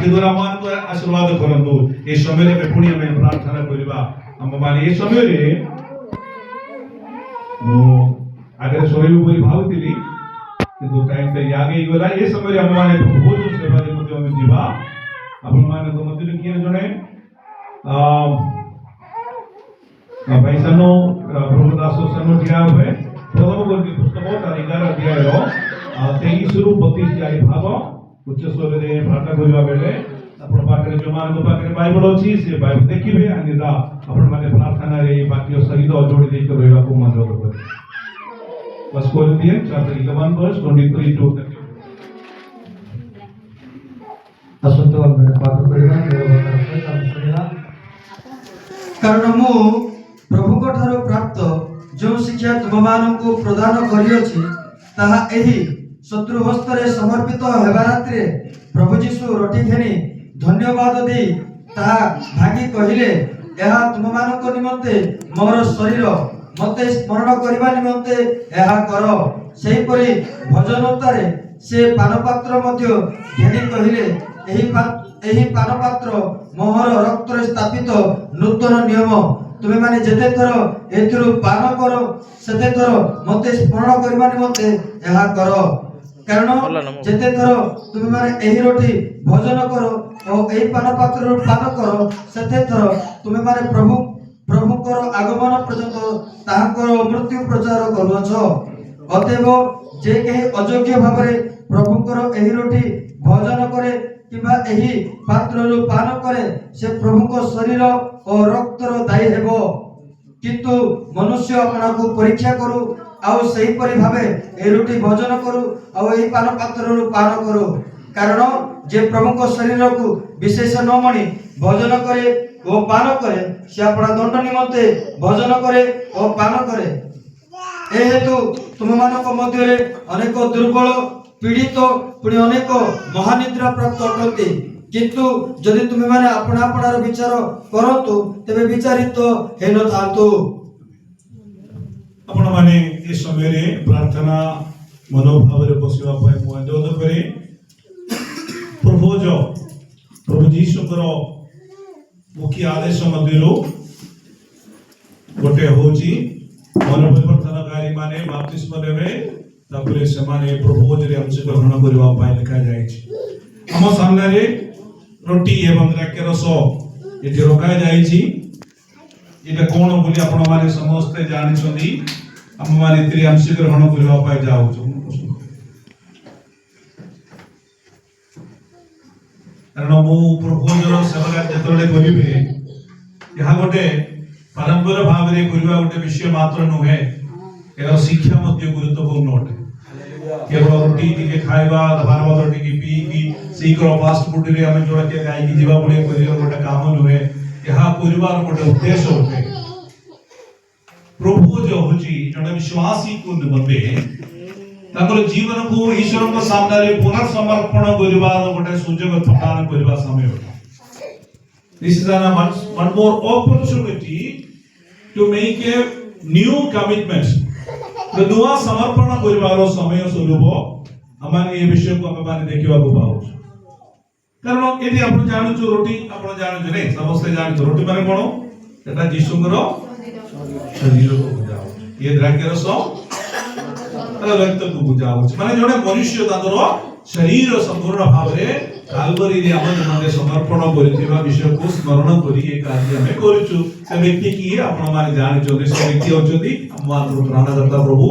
बाक्य द्वारा मान को आशीर्वाद करंतु ए समय रे पुणी हमें प्रार्थना करबा हम माने ए समय रे मो आगे सोई बोली भावतिली किंतु टाइम पे आगे गला ए समय रे हम माने बहुत सेवा रे मते हम जीवा आपण माने तो मते किए जने भाई सनो प्रभुदास सनो दिया हुए प्रथम वर्ग पुस्तक तार 11 अध्याय रो 23 रु 32 जाई भाग उच्च स्वर रे प्रार्थना करबा बेले आपण पाखरे जो मान को पाखरे बाइबल अछि से बाइबल देखिबे अन्यथा आपण माने प्रार्थना रे वाक्य सहित जोड़ी दे के रहबा को मन करे बस कोरिन्थियन चैप्टर 11 verse 23 to 30 असंतो हमने पाठ करबा हम सुनिला कारण मु प्रभु को ठारो प्राप्त जो शिक्षा तुम मानक प्रदान करियोछि ताहा एही शत्रु हस्तरे समर्पित हेबा रात्रि प्रभु यीशु रोटी घेनी धन्यवाद दे ताहा भागी कहिले एहा तुम मानक निमंते मोर शरीर मते स्मरण करबा निमंते एहा करो सेही परि भजनतारे से पानपात्र मध्य घेनी कहिले एही पानपात्र मोहर रक्तरे स्थापित नूतन नियम तुमे माने जेते थर एथिरु पान करो सेते थर मते स्मरण करबा निमंते एहा करो कारण जेते थर तुमे माने एही रोटी भोजन करो और एही पान पात्ररु पान करो सेते थर तुमे माने प्रभुकर आगमन पर्यंत ताहाकर मृत्यु प्रचार करूछ अतएव जे केही अयोग्य भाबरे प्रभुकर एही रोटी भोजन करे किबा एही पात्ररु पान करे से प्रभुको शरीर और रक्तर दायी हेबो किंतु मनुष्य अपना को परीक्षा करू आउ सही परि भाबे ए रोटी भोजन करू आउ एही पान पात्ररु पान करू कारण जे प्रभुको शरीर को विशेष न मणि भोजन करे ओ पान करे से अपना दंड निमंते भोजन करे ओ पान करे ए हेतु तुम मानक मध्य रे अनेक दुर्बल पीड़ित पुणी अनेक महानिद्रा प्राप्त अटंती किंतु जदि तुम माने अपना अपनार विचार करंतु तबे विचारित हेन थांतु आपण माने ए समय रे प्रार्थना मनोभाव रे बसिबा पय मु अनुरोध करे प्रभु जीशुकर मुख्य आदेश मध्यरो गोटे होची मन परिवर्तनकारी माने बपतिस्म नेबे तापरे समाने प्रभु रे अंश ग्रहण करबा पय लिखा जाय छी हम सामने रे रोटी एवं द्राक्ष रस एठी रखा जाय छी एटा कोन बोली आपण माने समस्त जानि छथि हम माने त्रि अंश ग्रहण करबा पय जाउ छु कारण मु प्रभु रो सेवा जतले करिबे यहा गोटे परंपरा भाव रे करबा गोटे विषय मात्र नहे एरा शिक्षा मध्ये गुरुत्वपूर्ण अटे केवल रोटी टिके खाइबा भार टिके पी की शीघ्र फास्ट फूड रे हम जोड़ा के गाय की जीवा बुले करियो गोटे काम नहे यहा करबार गोटे उद्देश्य होते प्रभु जो होची जने विश्वासी को निबंधे ताकर जीवन को ईश्वर को सामने रे पुनर्समर्पण करबार गोटे सुजोग प्रदान करबा समय होता this is an one more opportunity to make a new commitment तो दुआ समर्पण करबारो समय स्वरूप हमारे ये विषय को हम माने देखिबा को पाउ कारण यदि आपण जानु छु रोटी आपण जानु छु नै समस्त जानु छु रोटी माने कोन एटा यीशुଙ୍କର शरीर को बुझाउ ये द्राक्ष रस रक्त को बुझाउ माने जने मनुष्य तादर शरीर संपूर्ण भाव रे कालवरी रे हम जने समर्पण करिथिबा विषय को स्मरण करी ए कार्य हम करिछु से व्यक्ति की आपण माने जानि छु से व्यक्ति होचदी हमार प्राणदाता प्रभु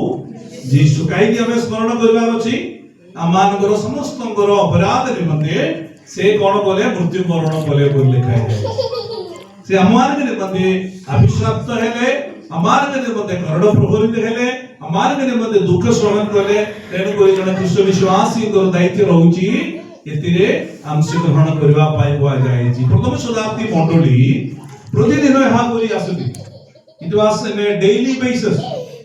यीशु काई हम स्मरण करबा अछि हमानकर समस्तंकर अपराध निमंते से कोन बोले मृत्यु मरण बोले बोल लिखा है से हमार के निमंते अभिशाप्त हेले हमार के निमंते कर्ण प्रभुरित हेले हमार के निमंते दुख श्रवण कले तेनु कोई जन कृष्ण विश्वासी को दायित्व रहउची एतिरे अंश ग्रहण करबा पाई हुआ जाय जी प्रथम शताब्दी मंडली प्रतिदिन यहा बोली आसुती it was in a daily basis